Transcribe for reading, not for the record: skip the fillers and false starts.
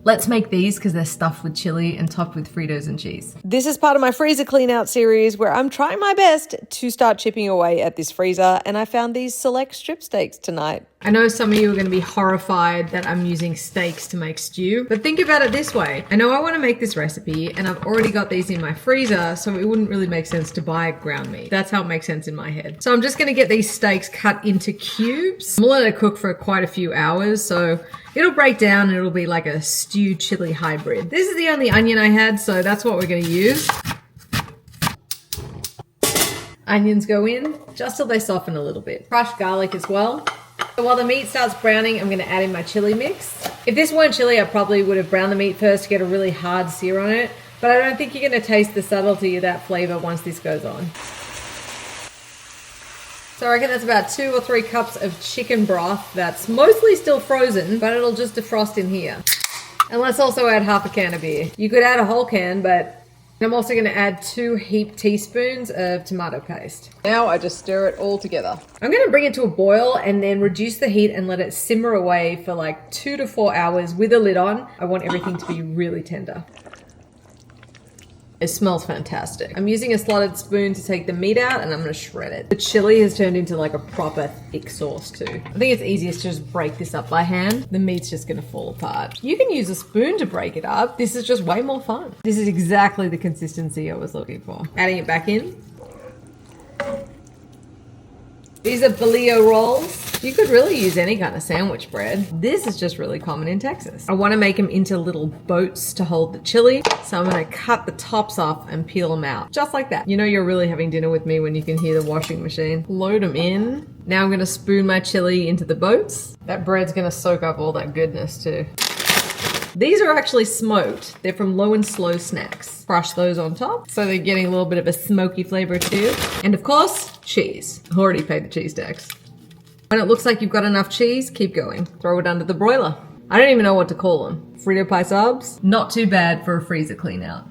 Let's make these because they're stuffed with chili and topped with Fritos and cheese. This is part of my freezer clean out series where I'm trying my best to start chipping away at this freezer, and I found these select strip steaks tonight. I know some of you are going to be horrified that I'm using steaks to make stew, but think about it this way. I know I want to make this recipe and I've already got these in my freezer, so it wouldn't really make sense to buy ground meat. That's how it makes sense in my head. So I'm just going to get these steaks cut into cubes. I'm going to let it cook for quite a few hours, so it'll break down and it'll be like a stew chili hybrid. This is the only onion I had, so that's what we're going to use. Onions go in just till they soften a little bit. Crushed garlic as well. So while the meat starts browning, I'm going to add in my chili mix. If this weren't chili, I probably would have browned the meat first to get a really hard sear on it, but I don't think you're going to taste the subtlety of that flavor once this goes on. So I reckon that's about 2 or 3 cups of chicken broth that's mostly still frozen, but it'll just defrost in here. And let's also add half a can of beer. You could add a whole can, but I'm also going to add 2 heaped teaspoons of tomato paste. Now I just stir it all together. I'm going to bring it to a boil and then reduce the heat and let it simmer away for like 2 to 4 hours with a lid on. I want everything to be really tender. It smells fantastic. I'm using a slotted spoon to take the meat out and I'm gonna shred it. The chili has turned into like a proper thick sauce too. I think it's easiest to just break this up by hand. The meat's just gonna fall apart. You can use a spoon to break it up. This is just way more fun. This is exactly the consistency I was looking for. Adding it back in. These are bolillo rolls. You could really use any kind of sandwich bread. This is just really common in Texas. I want to make them into little boats to hold the chili. So I'm going to cut the tops off and peel them out. Just like that. You know you're really having dinner with me when you can hear the washing machine. Load them in. Now I'm going to spoon my chili into the boats. That bread's going to soak up all that goodness too. These are actually smoked. They're from Low and Slow Snacks. Crush those on top, so they're getting a little bit of a smoky flavor too. And of course, cheese. I already paid the cheese tax. When it looks like you've got enough cheese, keep going. Throw it under the broiler. I don't even know what to call them. Frito pie subs? Not too bad for a freezer clean out.